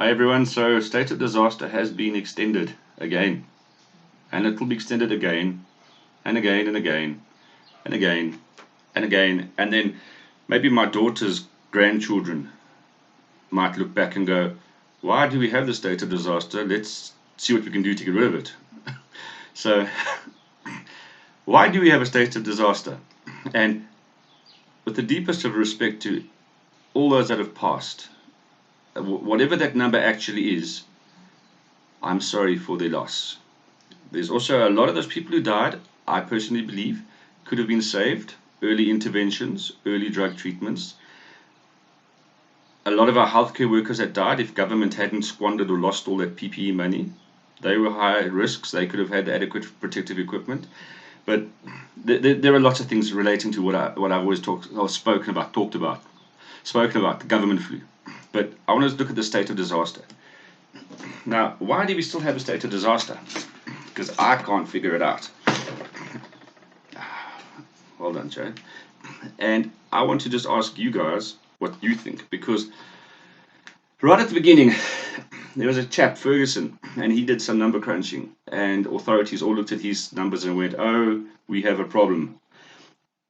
Hi everyone, so state of disaster has been extended again, and it will be extended again, and again, and again, and again, and again, and then maybe my daughter's grandchildren might look back and go, why do we have the state of disaster? Let's see what we can do to get rid of it. So, why do we have a state of disaster? And with the deepest of respect to all those that have passed, whatever that number actually is, I'm sorry for their loss. There's also a lot of those people who died, I personally believe, could have been saved. Early interventions, early drug treatments. A lot of our healthcare workers that died, if government hadn't squandered or lost all that PPE money, they were high risks. They could have had adequate protective equipment. But there are lots of things relating to what I've always spoken about, the government flu. But I want to look at the state of disaster. Now, why do we still have a state of disaster? Because I can't figure it out. Well done, Joe. And I want to just ask you guys what you think, because right at the beginning, there was a chap, Ferguson, and he did some number crunching, and authorities all looked at his numbers and went, oh, we have a problem.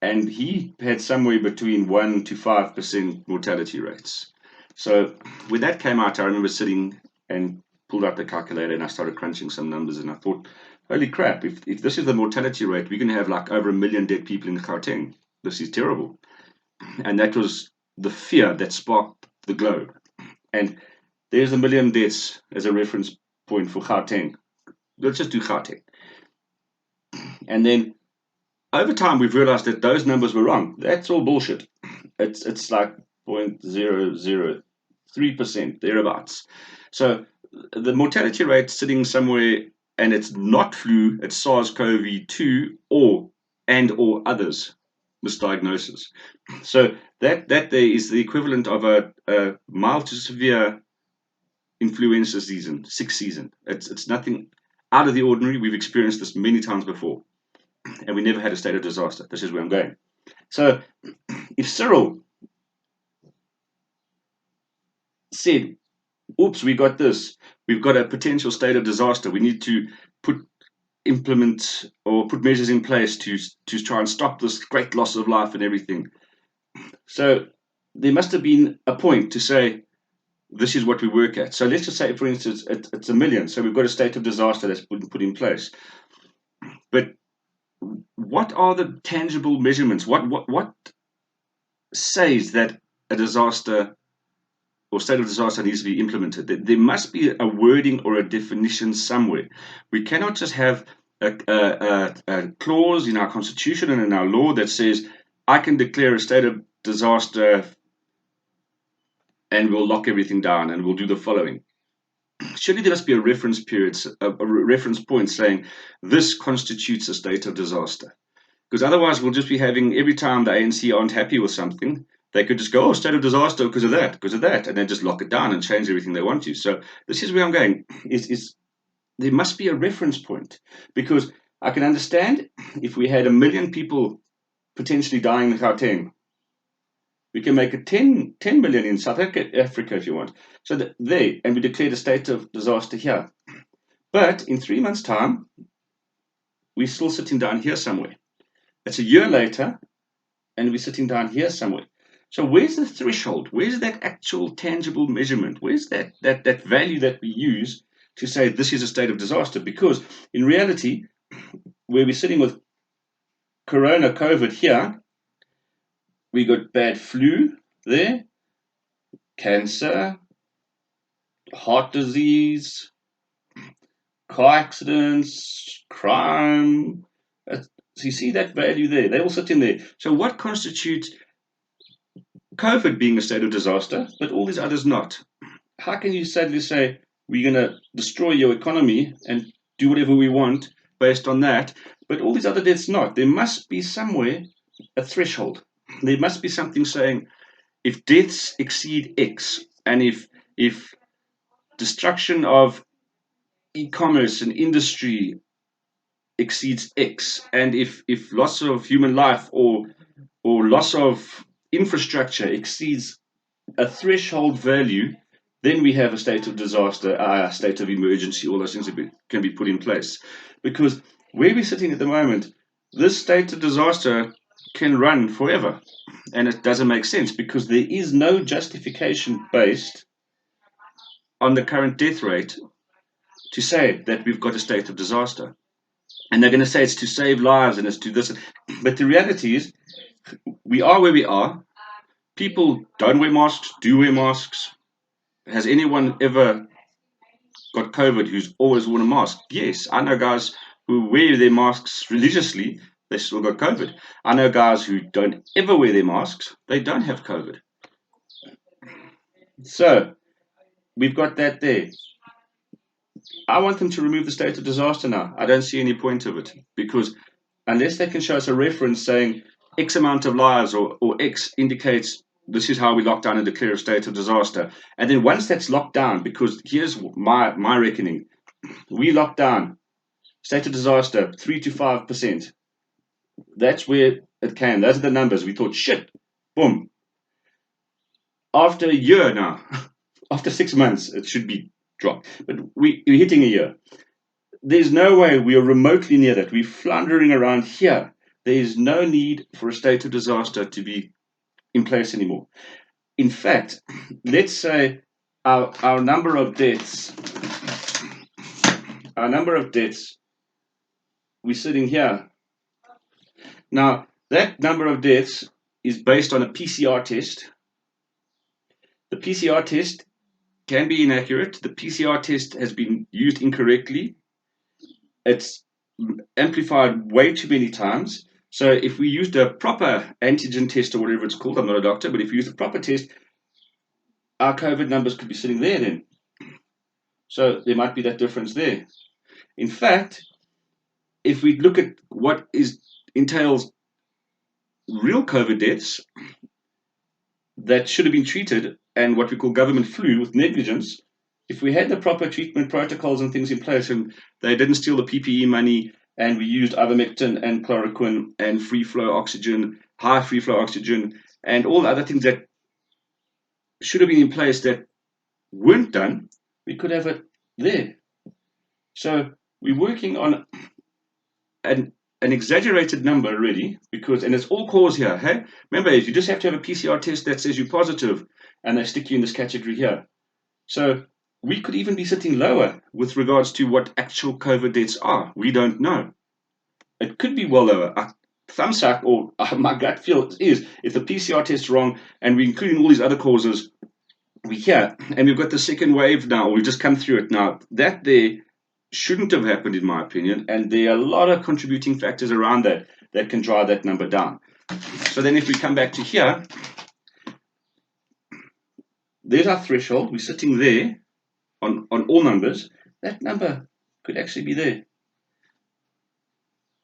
And he had somewhere between 1 to 5% mortality rates. So when that came out, I remember sitting and pulled out the calculator and I started crunching some numbers, and I thought, holy crap, if this is the mortality rate, we're going to have like over 1 million dead people in Gauteng. This is terrible. And that was the fear that sparked the globe. And there's 1 million deaths as a reference point for Gauteng. Let's just do Gauteng. And then over time, we've realized that those numbers were wrong. That's all bullshit. It's like 0.003%, thereabouts. So the mortality rate sitting somewhere, and it's not flu, it's SARS-CoV-2 or others misdiagnosis. So that there is the equivalent of a mild to severe influenza season, sick season. It's nothing out of the ordinary. We've experienced this many times before, and we never had a state of disaster. This is where I'm going. So if Cyril said, oops, we got this, we've got a potential state of disaster, we need to implement or put measures in place to try and stop this great loss of life and everything. So there must have been a point to say, this is what we work at. So let's just say, for instance, it's 1 million. So we've got a state of disaster that's been put in place. But what are the tangible measurements? What says that a disaster or state of disaster needs to be implemented? There must be a wording or a definition somewhere. We cannot just have a clause in our constitution and in our law that says, I can declare a state of disaster and we'll lock everything down and we'll do the following. Surely there must be a reference period, a reference point saying this constitutes a state of disaster. Because otherwise we'll just be having, every time the ANC aren't happy with something, they could just go, oh, state of disaster because of that, and then just lock it down and change everything they want to. So this is where I'm going, is there must be a reference point. Because I can understand if we had 1 million people potentially dying in Gauteng, we can make it 10 million in South Africa if you want. So there, and we declared a state of disaster here. But in 3 months' time, we're still sitting down here somewhere. It's a year later, and we're sitting down here somewhere. So where's the threshold? Where's that actual tangible measurement? Where's that value that we use to say this is a state of disaster? Because in reality, where we're sitting with Corona, COVID here, we got bad flu there, cancer, heart disease, car accidents, crime. So you see that value there. They all sit in there. So what constitutes COVID being a state of disaster, but all these others not? How can you suddenly say we're going to destroy your economy and do whatever we want based on that, but all these other deaths not? There must be somewhere a threshold. There must be something saying if deaths exceed X, and if destruction of e-commerce and industry exceeds X, and if loss of human life or loss of infrastructure exceeds a threshold value, then we have a state of disaster, a state of emergency, all those things can be put in place. Because where we're sitting at the moment, this state of disaster can run forever. And it doesn't make sense because there is no justification based on the current death rate to say that we've got a state of disaster. And they're going to say it's to save lives and it's to this. But the reality is, we are where we are. People don't wear masks, do wear masks. Has anyone ever got COVID who's always worn a mask? Yes, I know guys who wear their masks religiously, they still got COVID. I know guys who don't ever wear their masks, they don't have COVID. So we've got that there. I want them to remove the state of disaster now. I don't see any point of it because unless they can show us a reference saying X amount of lives or X indicates this is how we lock down and declare a state of disaster. And then once that's locked down, because here's my reckoning, we lock down state of disaster 3 to 5%. That's where it can. Those are the numbers. We thought, shit, boom. After a year now, after 6 months, it should be dropped. But we're hitting a year. There's no way we are remotely near that. We're floundering around here. There is no need for a state of disaster to be in place anymore. In fact, let's say our number of deaths, we're sitting here. Now, that number of deaths is based on a PCR test. The PCR test can be inaccurate. The PCR test has been used incorrectly. It's amplified way too many times. So if we used a proper antigen test or whatever it's called, I'm not a doctor, but if we use a proper test, our COVID numbers could be sitting there then. So there might be that difference there. In fact, if we look at what entails real COVID deaths that should have been treated and what we call government flu with negligence, if we had the proper treatment protocols and things in place and they didn't steal the PPE money and we used ivermectin and chloroquine and free flow oxygen, high free flow oxygen, and all the other things that should have been in place that weren't done, we could have it there. So we're working on an exaggerated number already because, and it's all cause here. Hey, remember, you just have to have a PCR test that says you're positive, and they stick you in this category here. So we could even be sitting lower with regards to what actual COVID deaths are. We don't know. It could be well lower. Thumbs up, or my gut feel is if the PCR test's wrong and we're including all these other causes, we're here and we've got the second wave now. We've just come through it now. That there shouldn't have happened, in my opinion, and there are a lot of contributing factors around that can drive that number down. So then if we come back to here, there's our threshold. We're sitting there on all numbers. That number could actually be there.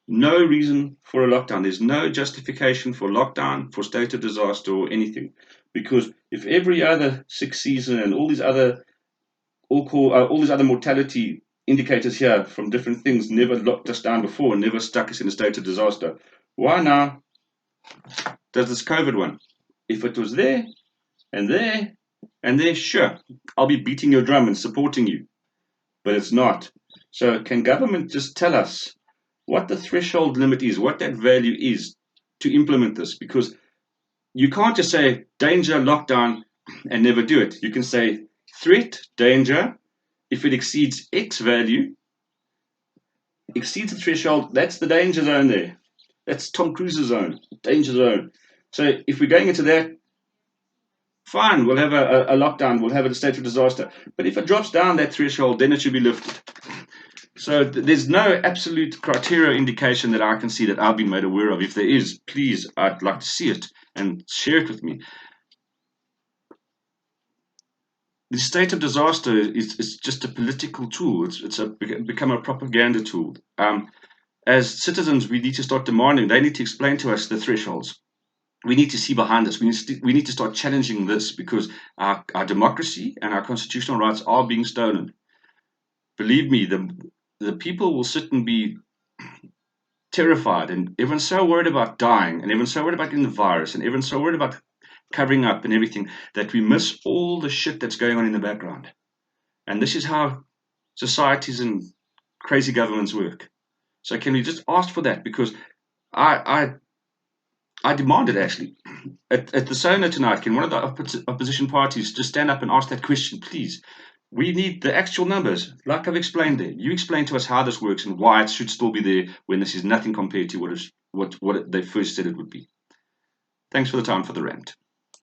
No reason for a lockdown. There's no justification for lockdown, for state of disaster or anything. Because if every other sick season and all these other mortality indicators here from different things never locked us down before and never stuck us in a state of disaster, why now does this COVID one? If it was there and there and there, sure, I'll be beating your drum and supporting you. But it's not. So can government just tell us what the threshold limit is, what that value is to implement this? Because you can't just say danger, lockdown, and never do it. You can say threat, danger. If it exceeds X value, exceeds the threshold, that's the danger zone there. That's Tom Cruise's zone, danger zone. So if we're going into that, fine, we'll have a lockdown, we'll have a state of disaster. But if it drops down that threshold, then it should be lifted. So there's no absolute criteria indication that I can see that I've been made aware of. If there is, please, I'd like to see it and share it with me. The state of disaster is just a political tool. It's become a propaganda tool. As citizens, we need to start demanding. They need to explain to us the thresholds. We need to see behind us. We need to start challenging this because our democracy and our constitutional rights are being stolen. Believe me, the people will sit and be terrified, and everyone's so worried about dying, and everyone's so worried about getting the virus, and everyone's so worried about covering up and everything, that we miss all the shit that's going on in the background. And this is how societies and crazy governments work. So can we just ask for that? Because I I demanded actually at the Sona tonight. Can one of the opposition parties just stand up and ask that question, please? We need the actual numbers, like I've explained there. You explain to us how this works and why it should still be there when this is nothing compared to what they first said it would be. Thanks for the time for the rant.